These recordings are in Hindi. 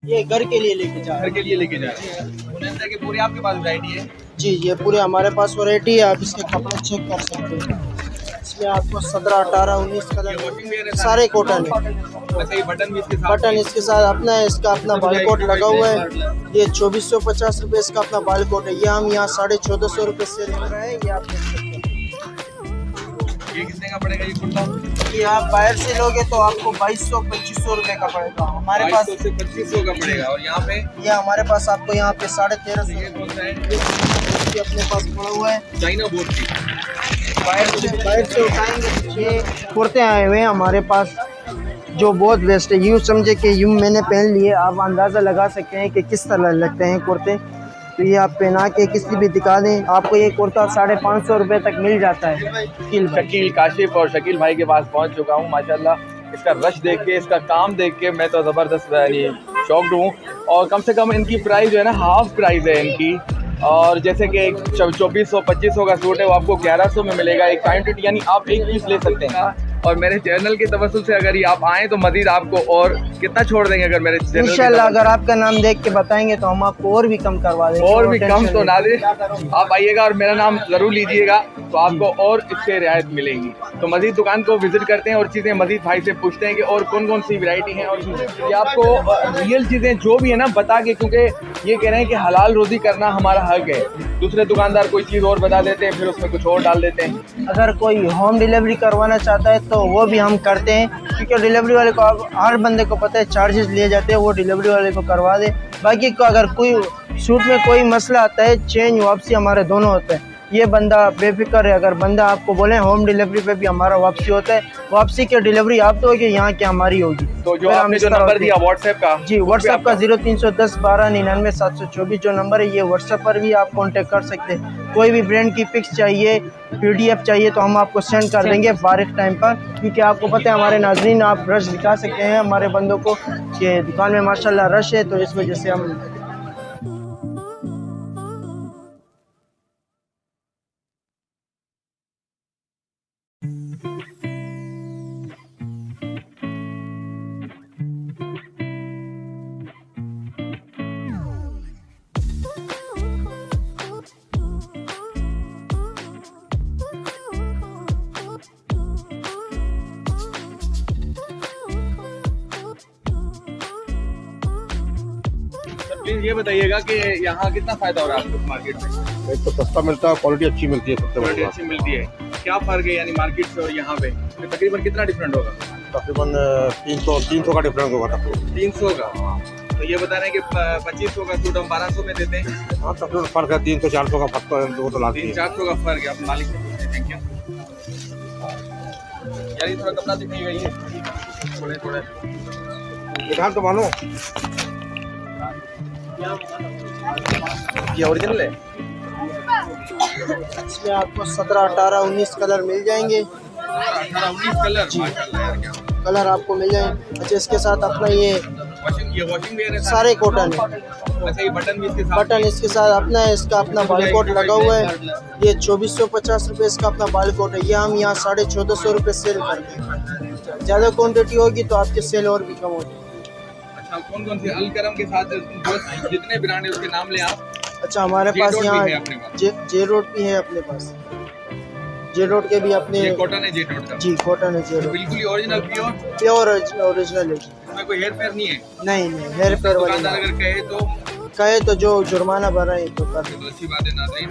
ये घर के लिए लेके जा रहे घर के लिए लेके जा रहे हैं। मुनैंजा के पूरे आपके पास वैरायटी है? जी, ये पूरे हमारे पास वैरायटी है। आप इसके कपड़े चेक कर सकते हैं। इसमें आपको 17, 18, 19 कलर सारे कॉटन है। अच्छा, ये बटन भी इसके साथ बटन इसके साथ अपना है, इसका अपना बालकोट लगा हुआ है। ये 2450 रुपये इसका अपना बालकोट है। ये हम यहाँ 1450 रुपये से ले रहे हैं। ये आप देख सकते हैं। ये कितने का पड़ेगा ये कुर्ता? ये आप बाहर से लोगे तो आपको 2200-2500 रुपये का पड़ेगा। हमारे पास 2200 से 2500 का पड़ेगा। और यहाँ पे ये हमारे पास आपको यहाँ पे 1350 ये कौन सा है? अपने पास पड़ा हुआ है। चाइना बोर्ड की बाहर से उठाएंगे। ये कुर्ते आए हुए हैं हमारे पास जो बहुत बेस्ट है। यूँ समझे कि यूँ मैंने पहन लिए, आप अंदाज़ा लगा सकते हैं कि किस तरह लगते हैं कुर्ते। तो ये आप पहना के किसी भी दिखा दें, आपको ये कुर्ता 550 रुपये तक मिल जाता है। शकील काशिफ और शकील भाई के पास पहुंच चुका हूं। माशाल्लाह इसका रश देख के, इसका काम देख के मैं तो ज़बरदस्त यानी शॉक्ड हूँ। और कम से कम इनकी प्राइस जो है ना, हाफ प्राइस है इनकी। और जैसे कि 2400-2500 का सूट है वो आपको 1100 में मिलेगा। एक क्वांटिटी यानी आप एक पीस ले सकते हैं। और मेरे चैनल के तवज्जुह से अगर ये आप आएँ तो मजीद आपको और कितना छोड़ देंगे अगर मेरे चैनल इंशाल्लाह अगर आपका नाम देख के बताएंगे तो हम आपको और भी कम करवा देंगे। और भी कम तो ना दे, आप आइएगा और मेरा नाम ज़रूर लीजिएगा तो आपको और इससे रियायत मिलेगी। तो मजीद दुकान को विजिट करते हैं और चीज़ें मजीद भाई से पूछते हैं कि और कौन कौन सी वैरायटी हैं। और ये आपको रियल चीज़ें जो भी है ना बता के, क्योंकि ये कह रहे हैं कि हलाल रोज़ी करना हमारा हक है। दूसरे दुकानदार कोई चीज़ और बता देते हैं, फिर उसमें कुछ और डाल देते हैं। अगर कोई होम डिलीवरी करवाना चाहता है तो वो भी हम करते हैं, क्योंकि डिलीवरी वाले को हर बंदे को पता है चार्जेस लिए जाते हैं। वो डिलीवरी वाले को करवा दे। बाकी को अगर कोई सूट में कोई मसला आता है, चेंज वापसी हमारे दोनों होते हैं। ये बंदा बेफिक्र है। अगर बंदा आपको बोले होम डिलीवरी पे भी हमारा वापसी होता है। वापसी की डिलीवरी आप दोगे, यहाँ की हमारी होगी। तो जो आपने जो नंबर दिया व्हाट्सएप का, जी व्हाट्सएप का 0310 12 99 724 जो नंबर है, ये व्हाट्सएप पर भी आप कांटेक्ट कर सकते हैं। कोई भी ब्रांड की पिक्स चाहिए, PDF चाहिए तो हम आपको सेंड कर देंगे बारिक टाइम पर, क्योंकि आपको पता है हमारे नाज़रीन आप रश दिखा सकते हैं हमारे बंदों को कि दुकान में माशाल्लाह रश है। तो इस वजह से हम प्लीज ये बताइएगा कि यहाँ कितना फायदा हो रहा है आपको मार्केट में? एक तो सस्ता मिलता है, क्वालिटी अच्छी मिलती है, सबसे क्वालिटी बड़ी अच्छी मिलती है। क्या फर्क है यानी मार्केट से और यहाँ पे? तो तकरीबन कितना डिफरेंट होगा? तकरीबन 300 का डिफरेंस होगा तकरीबन। 300 का। तो ये बता रहे हैं कि 2500 का सूट हम 1200 में देते हैं। हाँ, तकरीबन फर्क है 300-400 का फर्क है, वो तो लाती है। 300-400 का फर्क है। आप मालिक से पूछते हैं क्या यार? ये थोड़ा कपड़ा दिखाइएगा, ये थोड़े इधर तो मानो ये ओरिजिनल है। इसमें आपको 17, 18, 19 कलर मिल जाएंगे। 18-19 कलर माशाल्लाह यार, क्या कलर आपको मिल जाएंगे। अच्छा, इसके साथ अपना ये वॉशिंग वेयर है सारे कॉटन है। अच्छा, ये बटन भी इसके साथ? बटन इसके साथ अपना है, इसका अपना बालकोट लगा हुआ है। ये 2450 रुपये इसका अपना बालकोट है। ये हम यहाँ 1450 रुपये सेल करते हैं। ज़्यादा क्वान्टिटी होगी तो आपके सेल और भी कम होगी। अच्छा, कौन कौन से अलकरम के साथ जितने ब्रांड है उसके नाम ले आप? अच्छा, हमारे पास यहाँ जे रोड भी है अपने पास। जे रोड के भी अपने कॉटन है, जे रोड का? जी कॉटन है, जे रोड बिल्कुल ओरिजिनल प्योर ओरिजिनल है। इसमें कोई हेयर फेयर नहीं है? नहीं, हेयर फेयर वाली दुकानदार अगर कहे तो जो जुर्माना भरा है तो कर। तो अच्छी बात है नाज़रीन,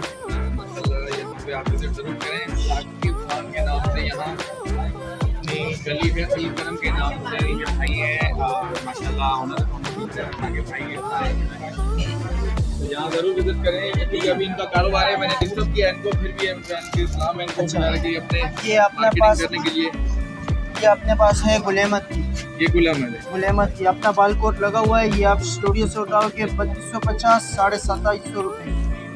माशाल्लाह यहाँ पे आप विजिट जरूर करें। साकिब खान के नाम से यहाँ अपनी गली है, अलकरम के नाम से ये भाई है माशाल्लाह। आगे भाई है, तो यहाँ ज़रूर विजिट करें, क्योंकि अभी इनका कारोबार है। मैंने डिस्कस किया इनको, फिर भी इनके इस्लाम इनको अपने ये अपने पास करने के लिए। ये अपने पास है गुलेमत की। ये गुलेमत की अपना बालकोट लगा हुआ है। ये आप स्टूडियो से उठाओ के 3250 2750 रुपये।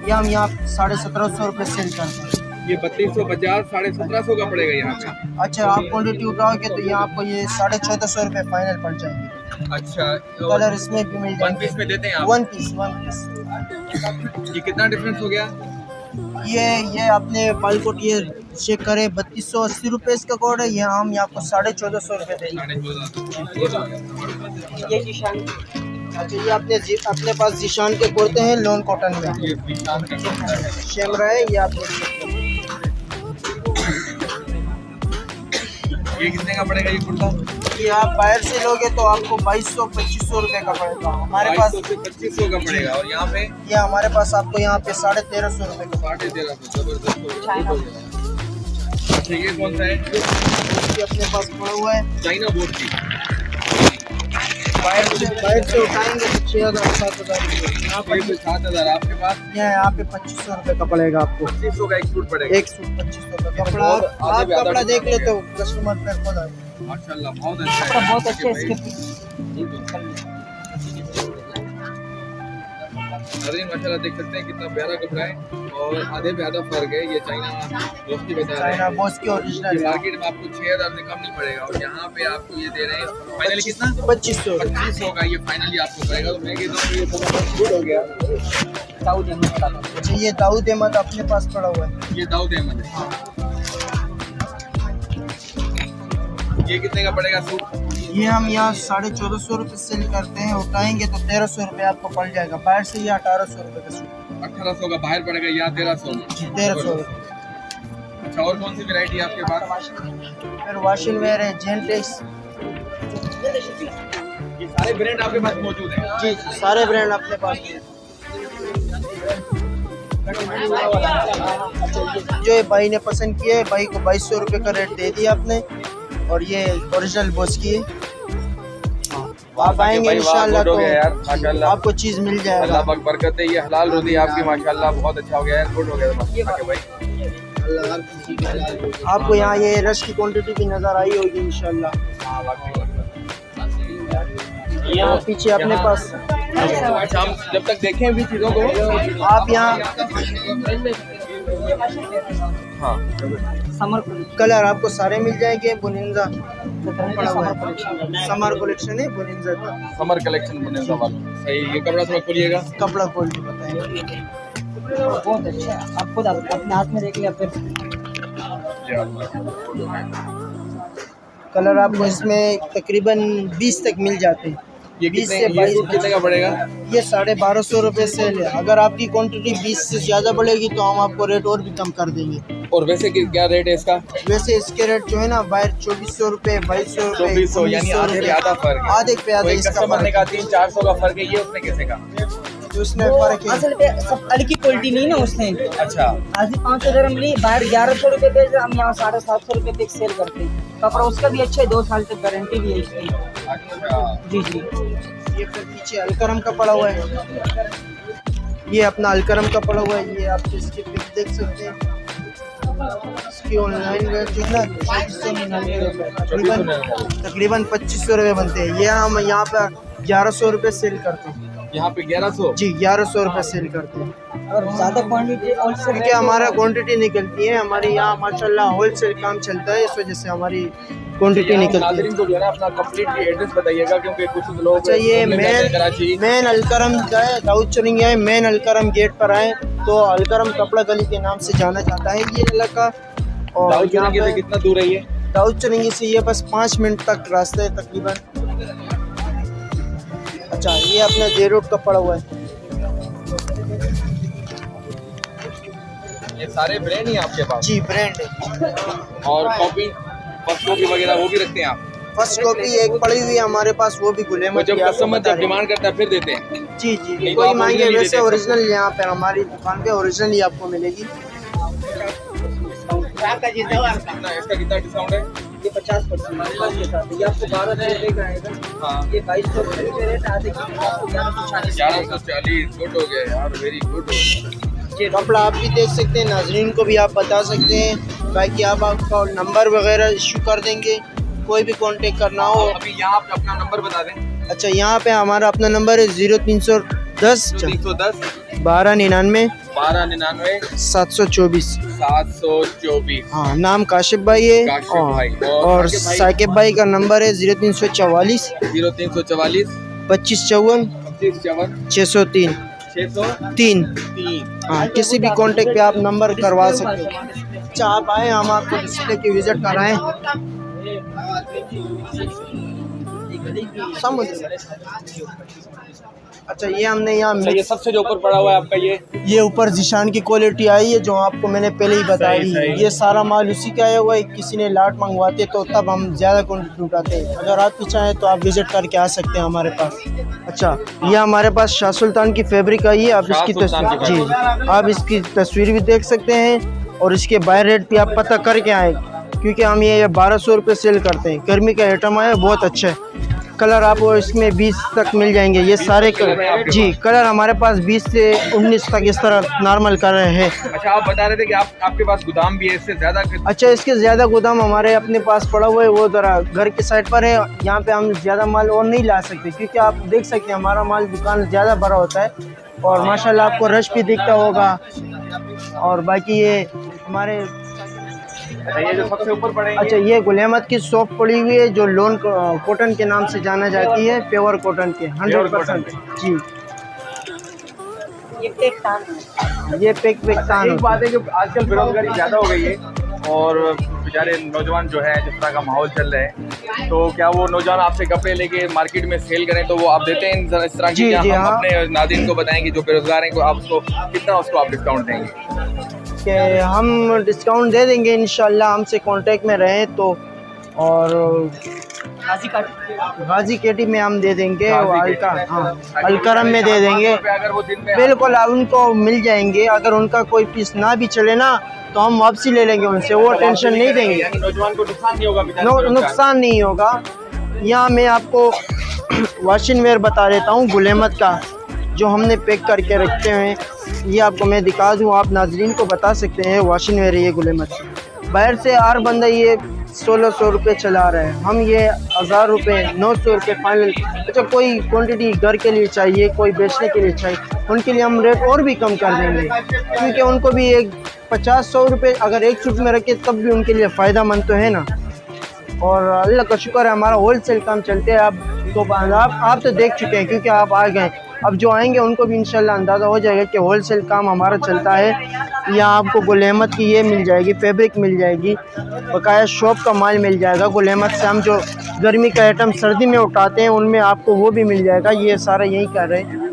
ये हम यहाँ 1750 रुपये सेल करते हैं। ये 3250 1750 का पड़ेगा यहाँ पे। अच्छा, आप क्वान्टिटी उठाओगे तो यहाँ आपको ये 1450 रुपये फाइनल पड़ जाएंगे। अच्छा, कलर इसमें भी मिल जाएंगे। वन पीस में देते हैं आप? One piece. ये कितना डिफरेंस हो गया? ये अपने बालकोट ये चेक करें, 3280 रुपये इसका कोड है। यहाँ हम आपको 1450 रुपये देंगे। अच्छा, ये अपने पास जीशान के कुर्ते हैं लॉन कॉटन में, ये निशान का कुर्ता है। शेमरा है, ये आप देख सकते हैं। ये कितने का पड़ेगा ये कुर्ता? ये आप बाहर से लोगे तो आपको 2200-2500 रुपये का पड़ेगा। हमारे पास 2200 से 2500 का पड़ेगा। और यहाँ पे ये हमारे पास आपको यहाँ पे 1350 रुपये का 1350, जबरदस्त हो गया। अच्छा, ये कौन सा है? ये अपने पास पड़ा हुआ है। चाइना बोर्ड की। बाहर से उठाएंगे तो 6000-7000 रुपये। यहाँ पे 7000 आपके पास। यहाँ पे 2500 रुपये का पड़ेगा आपको। 2500 का एक सूट पड़ेगा। एक सूट 2500 का कपड़ा। आप कपड़ा देख ले तो कस्टमर फिर खुद आए। माशाल्लाह बहुत अच्छा है। बहुत अच्छे इसके नाज़रीन माशाल्लाह देख सकते हैं कितना प्यारा कपड़ा है और आधे पे आधा फर्क है। ये चाइना बोस की बता रहे चाइना हैं। बॉस की ओरिजिनल है। मार्केट में आपको 6000 से कम नहीं पड़ेगा और यहाँ पे आपको ये दे रहे हैं फाइनली कितना? 2500। 2500 का ये फाइनली आपको पड़ेगा। तो मैं कहता हूँ ये तो गुड हो गया। अच्छा, ये दाऊद अहमद अपने पास पड़ा हुआ है। ये दाऊद अहमद है। ये कितने का पड़ेगा सूट? ये हम यहाँ 1450 रुपये सेल करते हैं, उठाएंगे तो 1300 रुपये आपको पड़ जाएगा। बाहर से ये 1800 रुपये का सूट। 1800 का बाहर पड़ेगा, यहाँ 1300 में। 1300 रुपये। अच्छा, और कौन सी वैरायटी है आपके पास? फिर वॉशिंग वेयर है, जेंटेक्स। ये सारे ब्रांड आपके पास मौजूद हैं? जी, सारे ब्रांड अपने पास हैं। जो ये भाई ने पसंद किया है, भाई को 2200 रुपये का रेट दे दिया आपने। और ये ओरिजिनल बॉस की है। आप आएंगे इंशाल्लाह तो माशाल्लाह आपको चीज़ मिल जाएगा। अल्लाह पाक बरकत है। ये हलाल रोटी आपकी माशाल्लाह बहुत अच्छा हो गया है, गुड हो गया है भाई। आपको यहाँ ये रश की क्वांटिटी भी नज़र आई होगी इंशाल्लाह। हाँ, वाकई यहाँ पीछे अपने पास अच्छा, हम जब तक देखें भी चीज़ों को आप यहाँ हाँ कलर आपको सारे मिल जाएंगे। बुनिंजा पड़ा हुआ है, समर कलेक्शन है बुनिंजा का। समर कलेक्शन बने वाला सही। ये कपड़ा थोड़ा खोलिएगा। कपड़ा खोल के बताएंगे। बहुत अच्छा है। आप खुद अपने हाथ में देख लिया फिर। कलर आपको इसमें तकरीबन 20 तक मिल जाते हैं। ये 20 कितने से ये 22 सूट कितने का पड़ेगा? ये 1250 रुपये सेल है। अगर आपकी क्वांटिटी 20 से ज़्यादा बढ़ेगी तो हम आपको रेट और भी कम कर देंगे। और वैसे क्या रेट है इसका? वैसे इसके रेट जो है ना बाहर 2400 रुपये, 2200 रुपये, 2400 यानी आधे पे आधा फर्क है। आधे पे आधा कोई इसका कस्टमर ने फर्क कहा 300-400 का फर्क है, ये उसने कैसे कहा? है। उसमें फर्क है। असल पे सब अलग की क्वालिटी नहीं ना उसने। अच्छा, आज 500 दरम ली, बाहर 1100 रुपये बेच, हम यहाँ 750 रुपये तक सेल करते हैं। कपड़ा उसका भी अच्छा है, 2 साल तक गारंटी भी है इसकी। अच्छा। जी जी। ये फिर पीछे अलकरम का पड़ा हुआ है। ये अपना अलकरम का पड़ा हुआ है। ये आप इसकी पिक देख सकते हैं। इसकी ऑनलाइन रेट जो है ना 2499 रुपये, तकरीबन 2500 रुपये बनते हैं। ये हम यहाँ पर 1100 रुपये सेल करते हैं। यहाँ पे 1100? जी, 1100 रुपये सेल करते हैं। और ज़्यादा क्वान्टिटी होलसेल क्योंकि हमारा क्वांटिटी निकलती है, हमारे यहाँ माशाल्लाह होलसेल काम चलता है, इस वजह से हमारी क्वांटिटी निकलती है। नाज़रीन को जो है ना अपना कंप्लीट एड्रेस बताइएगा क्योंकि कुछ लोग अच्छा, ये कराची मेन अलकरम का है, दाऊद चुरंगी है। मेन अलकरम गेट पर आए तो अलकरम कपड़ा गली के नाम से जाना जाता है ये इलाका। और दाऊद यहाँ चुरंगी से पे कितना दूर है ये? दाऊद चुरंगी से ये बस 5 मिनट तक रास्ता है तकरीबन। अच्छा, ये अपना जे रोड का पड़ा हुआ है। ये सारे ब्रांड ही आपके पास? जी, ब्रांड है। और कॉपी फर्स्ट कॉपी वगैरह वो भी रखते हैं आप? फर्स्ट कॉपी एक पड़ी हुई है हमारे पास, वो भी गुले में। जब कस्टमर जब डिमांड करता है फिर देते हैं? जी जी, नहीं तो कोई आप मांगे original ही वैसे देते हैं? ओरिजिनल यहाँ पे हमारी दुकान पे ओरिजिनल ही आपको मिलेगी। कितना इसका कितना डिस्काउंट है? ये 50% के साथ ये आपको 1200 रुपये का आएगा। हाँ, ये 2200 रुपये के रेट आधे की आपको 1140। 1140 गुड हो गया यार, वेरी गुड। ये कपड़ा आप भी देख सकते हैं, नाजरीन को भी आप बता सकते हैं। बाकी आप आपका नंबर वगैरह इशू कर देंगे, कोई भी कांटेक्ट करना हो। अभी यहाँ आप अपना नंबर बता दें। अच्छा, यहाँ पे हमारा अपना नंबर है 0310 310 1299 1299 724। 724। हाँ, नाम काशिफ भाई है। काशिफ भाई। और साकिब भाई का नंबर है 0344 0344 2554 2554 603 603। हाँ, किसी भी कांटेक्ट पे आप नंबर करवा सकते हैं। अच्छा, आप आए, हम आपको डिस्प्ले की विजिट कराएं। समुद्र। अच्छा ये हमने यहाँ अच्छा, ये सबसे जो ऊपर पड़ा हुआ है आपका ये ऊपर जीशान की क्वालिटी आई है जो आपको मैंने पहले ही बताई सही, है। सही। ये सारा माल उसी का आया हुआ है। किसी ने लाट मंगवाते तो तब हम ज़्यादा क्वान्टिटी उठाते हैं। अगर आप भी चाहें तो आप विजिट करके आ सकते हैं हमारे पास। अच्छा ये हमारे पास शाह सुल्तान की फैब्रिक आई है। आप इसकी शाह सुल्तान की तस्वीर जी आप इसकी तस्वीर भी देख सकते हैं और इसके बाय रेट भी आप पता करके आए क्योंकि हम ये 1200 रुपये सेल करते हैं। गर्मी का आइटम आया बहुत अच्छा है। कलर आपको इसमें 20 तक मिल जाएंगे। ये सारे कलर जी कलर हमारे पास 20 से 19 तक इस तरह नॉर्मल कलर है। अच्छा आप बता रहे थे कि आपके पास गोदाम भी है इससे ज़्यादा। अच्छा इसके ज़्यादा गोदाम हमारे अपने पास पड़ा हुआ है। वो ज़रा घर की साइड पर है। यहाँ पे हम ज़्यादा माल और नहीं ला सकते क्योंकि आप देख सकते हैं हमारा माल दुकान ज़्यादा बड़ा होता है और माशाल्लाह आपको रश भी दिखता होगा। और बाकी ये हमारे ये जो सबसे ऊपर पड़े अच्छा ये गुल अहमद की सॉफ्ट पड़ी हुई है जो लोन कॉटन के नाम से जाना जाती है। प्योर कॉटन के 100% जी। ये पेक तान। एक बात है कि आजकल बेरोजगारी ज़्यादा हो गई है और बेचारे नौजवान जो है जिस तरह का माहौल चल रहा है तो क्या वो नौजवान आपसे कपड़े लेके मार्केट में सेल करें तो वो आप देते हैं इस तरह की? जी, हम हाँ। अपने नाज़रीन को बताएं कि जो बेरोजगार हैं को आप उसको कितना उसको आप डिस्काउंट देंगे? कि हम डिस्काउंट दे देंगे इंशाल्लाह हमसे कांटेक्ट में रहें तो। और गाजी केटी में हम दे देंगे और अलकरम में दे देंगे। अगर वो दिन में बिल्कुल उनको मिल जाएंगे। अगर उनका कोई पीस ना भी चले ना तो हम वापसी ले लेंगे उनसे। वो टेंशन नहीं देंगे। यानी नौजवान को नुकसान नहीं होगा बेचारे को नुकसान नहीं होगा। यहाँ मैं आपको वॉशिंग वेयर बता देता हूँ गुल अहमद का जो हमने पैक करके रखते हैं। ये आपको मैं दिखा दूँ आप नाजरीन को बता सकते हैं वॉशिंग वेयर ये गुल अहमद की। बाहर से हर बंदा ये 1600 रुपये चला रहे हैं। हम ये 1000 रुपये 900 रुपये फाइनल। अच्छा कोई क्वांटिटी घर के लिए चाहिए कोई बेचने के लिए चाहिए उनके लिए हम रेट और भी कम कर देंगे क्योंकि उनको भी एक 50-100 रुपये अगर एक सूट में रखे तब भी उनके लिए फ़ायदा मंद तो है ना। और अल्लाह का शुक्र है हमारा होल सेल काम चलते हैं। आप तो देख चुके हैं क्योंकि आप आ गए। अब जो आएंगे उनको भी इंशाल्लाह अंदाज़ा हो जाएगा कि होल सेल काम हमारा चलता है। यहाँ आपको गुल अहमद की ये मिल जाएगी फैब्रिक मिल जाएगी बकाया शॉप का माल मिल जाएगा। गुल अहमद से हम जो गर्मी का आइटम सर्दी में उठाते हैं उनमें आपको वो भी मिल जाएगा। ये सारा यही कर रहे हैं।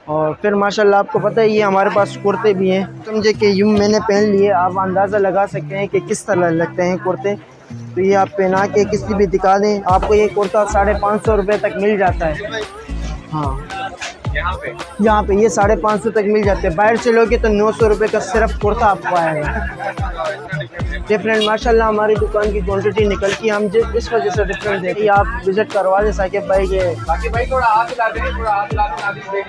और फिर माशाल्लाह आपको पता है ये हमारे पास कुर्ते भी हैं। समझे कि यूँ मैंने पहन लिए आप अंदाज़ा लगा सकते हैं कि किस तरह लगते हैं कुर्ते। तो ये आप पहना के किसी भी दिखा दें आपको ये कुर्ता 550 रुपये तक मिल जाता है। हाँ यहाँ पे ये 550 तक मिल जाते हैं। बाहर से लोगे तो 900 रुपये का सिर्फ कुर्ता आपको आएगा। डिफरेंट माशाल्लाह हमारी दुकान की क्वांटिटी निकल की हम इस वजह से डिफरेंट देते हैं। आप विज़िट करवा दें साकिब भाई के। बाकी भाई थोड़ा हाथ ला दें थोड़ा हाथ ला दें देख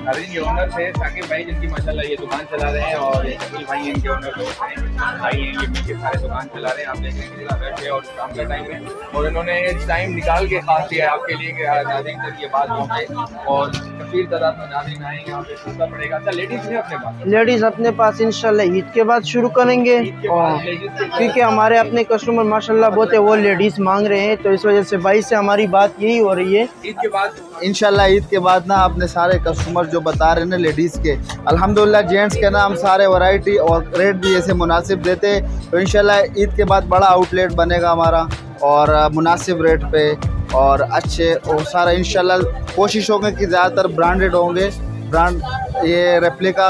अरे ये ओनर थे साकिब भाई जिनकी माशाल्लाह ये दुकान चला रहे हैं और शकील भाई इनके ओनर दोस्त हैं भाई हैं ये मिलके सारे दुकान चला रहे हैं। आप देख रहे हैं कितना बैठे और शाम के टाइम में और इन्होंने टाइम निकाल के खास दिया है आपके लिए कि नाज़रीन तक ये बात पहुँचे और कसीर तादाद में नाज़रीन आए यहाँ पे सुनना पड़ेगा। अच्छा लेडीज़ है अपने पास? लेडीज़ अपने पास इंशाल्लाह ईद के बाद शुरू करेंगे क्योंकि हमारे अपने कस्टमर माशाल्लाह बहुत है वो लेडीज़ मांग रहे हैं तो इस वजह से भाई से हमारी बात यही हो रही है। ईद के बाद इंशाल्लाह ईद के बाद ना अपने सारे कस्टमर जो बता रहे हैं ना लेडीज़ के अल्हम्दुलिल्लाह जेंट्स के ना हम सारे वैरायटी और रेट भी ऐसे मुनासिब देते हैं। तो इंशाल्लाह ईद के बाद बड़ा आउटलेट बनेगा हमारा और मुनासिब रेट पे और अच्छे और सारा इंशाल्लाह कोशिश होगी कि ज़्यादातर ब्रांडेड होंगे। ब्रांड ये रेप्लिका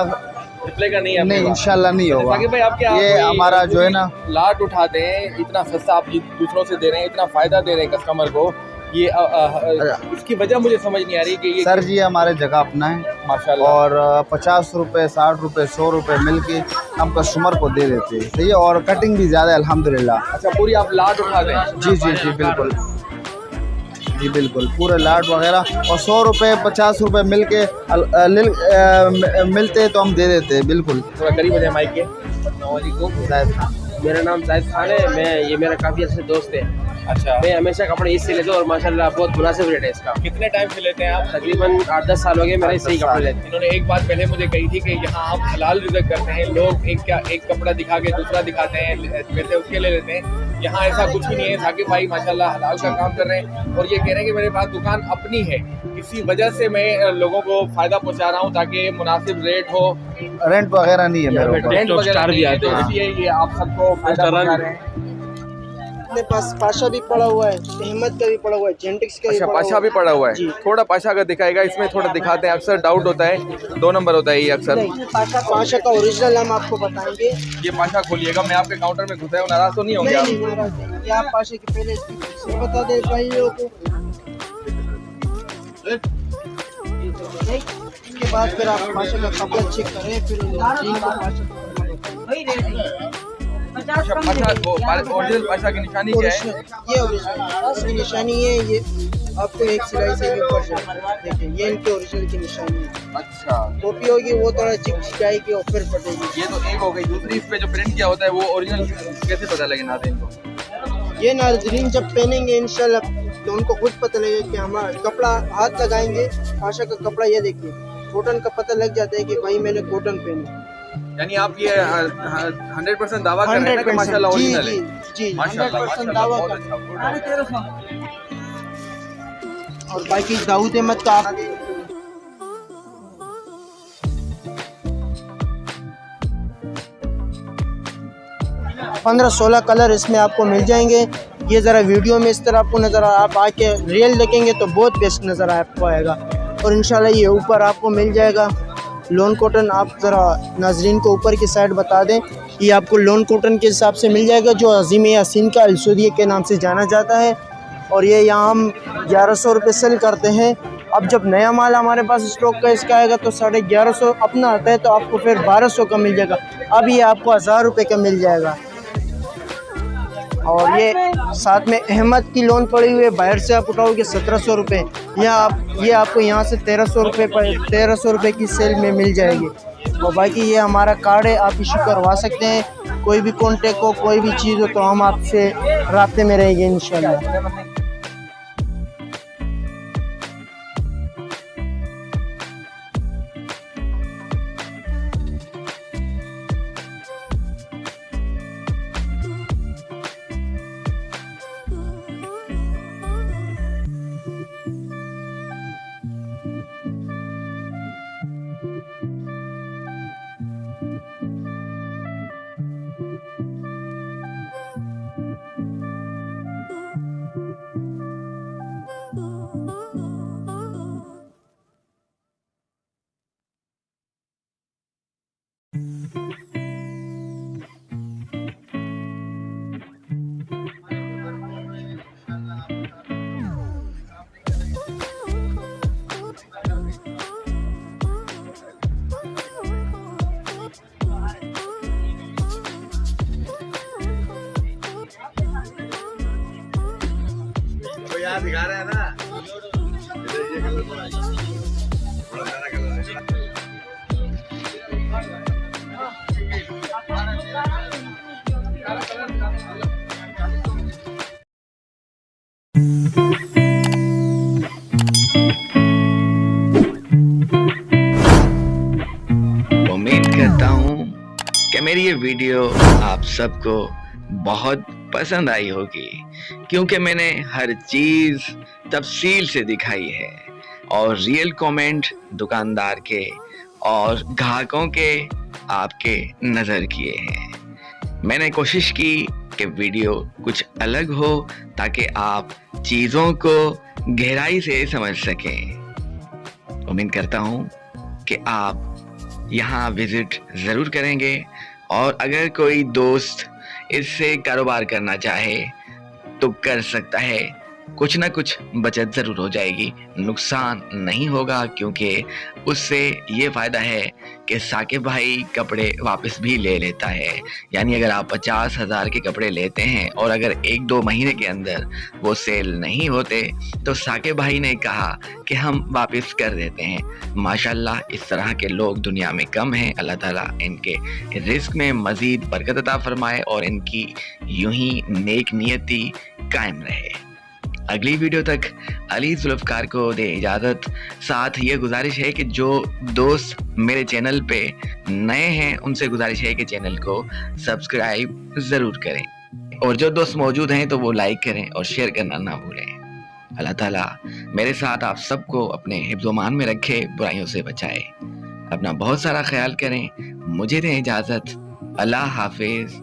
नहीं इंशाल्लाह नहीं होगा। भाई आपके ये हमारा जो है ना लाट उठाते हैं इतना सस्ता आप दूसरों से दे रहे हैं इतना फ़ायदा दे रहे हैं कस्टमर को ये इसकी वजह मुझे समझ नहीं आ रही कि ये सर जी हमारे जगह अपना है माशाल्लाह और 50 रुपये 60 रुपये 100 रुपये मिल के हम कस्टमर को दे देते हैं। सही है और कटिंग भी ज़्यादा है अल्हम्दुलिल्लाह। अच्छा पूरी आप लाट उठा दें? जी जी जी बिल्कुल जी बिल्कुल पूरे लाट वगैरह और 100 रुपये 50 रुपये मिल के मिलते हैं तो हम दे देते हैं बिल्कुल। थोड़ा करीब हो जाए माइक के। मेरा नाम जायद खान है। ये मेरा काफ़ी अच्छे दोस्त है। अच्छा मैं हमेशा कपड़े इससे लेता हूँ और माशाल्लाह बहुत मुनासिब रेट है इसका। कितने टाइम से लेते हैं आप? तकरीबन 8-10 साल हो गए मेरे इससे ही कपड़े लेते हैं। इन्होंने एक बात पहले मुझे कही थी कि यहाँ आप हलाल रिज़्क करते हैं लोग एक कपड़ा दिखा के दूसरा दिखाते हैं पैसे उसके ले लेते हैं। यहाँ ऐसा कुछ भी नहीं है। साकिब भाई माशाल्लाह हलाल का काम कर रहे हैं और ये कह रहे हैं कि मेरे पास दुकान अपनी है इसी वजह से मैं लोगों को फ़ायदा पहुँचा रहा हूँ ताकि मुनासिब रेट हो रेंट वगैरह नहीं है मेरे ऊपर। टेंट वगैरह भी आते हैं, इसलिए ये आप सबको फायदा पहुंचा रहे हैं। अपने पास पाशा भी पड़ा हुआ है, अहमद का भी पड़ा हुआ है, जेंटिक्स का भी अच्छा, पड़ा पाशा भी पड़ा हुआ है। जी। थोड़ा पाशा का दिखाएगा, इसमें थोड़ा दिखाते हैं, अक्सर डाउट होता है, 2 नंबर होता है ये अक्सर। पाशा का ओरिजिनल हम आपको बताएंगे। ये पाशा खोलिएगा, मैं आपके काउंटर में घुसा हूँ, नाराज तो नहीं होंगे आप? नहीं, नाराज नहीं। ये आप पाशा की पहले इसकी तफसील बता दें भाइयों को, इसके बाद फिर आप पाशा का कपड़ा चेक करें, फिर नाज़रीन को पाशा वही रेट है, 50 अच्छा, कम पाशा दे वो ओरिजिनल पाशा की निशानी क्या है? ये ओरिजिनल इसकी निशानी है। ये आपको एक सिलाई से भी ऊपर जाए, देखिए ये इनके ओरिजिनल की निशानी है। अच्छा, टोपी होगी वो थोड़ा चिप जाएगी और फिर फटेगी। ये तो एक हो गई। दूसरी, इस पे जो प्रिंट किया होता है वो ओरिजिनल कैसे पता लगे नाज़रीन को? ये नाज़रीन जब पहनेंगे इंशाल्लाह तो उनको खुद पता लगेगा कि हमारा कपड़ा हाथ लगाएंगे पाशा का कपड़ा, ये देखिए कॉटन का पता लग जाता है कि भाई मैंने कॉटन पहनी। यानी आप ये 100% दावा कर रहे हैं कि माशाल्लाह जी ओरिजिनल है? जी माशाल्लाह, 100% माशाल्लाह, दावा बहुत कर। अच्छा, good। 1350। और बाकी दाऊद अहमद का आप 15-16 कलर इसमें आपको मिल जाएंगे। ये ज़रा वीडियो में इस तरह आपको नज़र आप आके रियल देखेंगे तो बहुत बेस्ट नज़र आपको आएगा। और इंशाल्लाह ये ऊपर आपको मिल जाएगा लोन कॉटन। आप ज़रा नाजरीन को ऊपर की साइड बता दें, ये आपको लोन कॉटन के हिसाब से मिल जाएगा जो अज़ीम यासीन का अलसूदिया के नाम से जाना जाता है। और ये यहाँ हम 1100 रुपये सेल करते हैं। अब जब नया माल हमारे पास स्टॉक का इसका आएगा तो 1150 अपना आता है, तो आपको फिर 1200 का मिल जाएगा। अब ये आपको 1000 रुपये का मिल जाएगा। और ये साथ में अहमद की लोन पड़ी हुई है, बाहर से आप उठाओगे 1700 रुपये, ये आपको यहाँ से 1300 रुपये की सेल में मिल जाएगी। और बाकी ये हमारा कार्ड है, आप इशू करवा सकते हैं। कोई भी कॉन्टेक्ट हो, कोई भी चीज़ हो तो हम आपसे राब्ते में रहेंगे इंशाल्लाह। दिखा रहे हैं ना, ये कलर बड़ा प्यारा कलर है। उम्मीद करता हूँ कि मेरी ये वीडियो आप सबको बहुत पसंद आई होगी, क्योंकि मैंने हर चीज़ तफसील से दिखाई है और रियल कमेंट दुकानदार के और ग्राहकों के आपके नज़र किए हैं। मैंने कोशिश की कि वीडियो कुछ अलग हो ताकि आप चीज़ों को गहराई से समझ सकें। उम्मीद करता हूँ कि आप यहाँ विज़िट ज़रूर करेंगे और अगर कोई दोस्त इससे कारोबार करना चाहे तो कर सकता है। कुछ ना कुछ बचत ज़रूर हो जाएगी, नुकसान नहीं होगा, क्योंकि उससे ये फ़ायदा है कि साकिब भाई कपड़े वापस भी ले लेता है। यानी अगर आप 50,000 के कपड़े लेते हैं और अगर 1-2 महीने के अंदर वो सेल नहीं होते तो साकिब भाई ने कहा कि हम वापस कर देते हैं। माशाल्लाह इस तरह के लोग दुनिया में कम हैं। अल्लाह ताला इनके रिस्क में मज़ीद बरकत अता फरमाए और इनकी यूं ही नेक नियति कायम रहे। अगली वीडियो तक अली जुल्फ़कार को दे इजाज़त। साथ ये गुजारिश है कि जो दोस्त मेरे चैनल पे नए हैं उनसे गुजारिश है कि चैनल को सब्सक्राइब ज़रूर करें और जो दोस्त मौजूद हैं तो वो लाइक करें और शेयर करना ना भूलें। अल्लाह ताला मेरे साथ आप सबको अपने हिफ्ज़-ओ-मान में रखे, बुराइयों से बचाए। अपना बहुत सारा ख्याल करें। मुझे दें इजाज़त। अल्लाह हाफिज।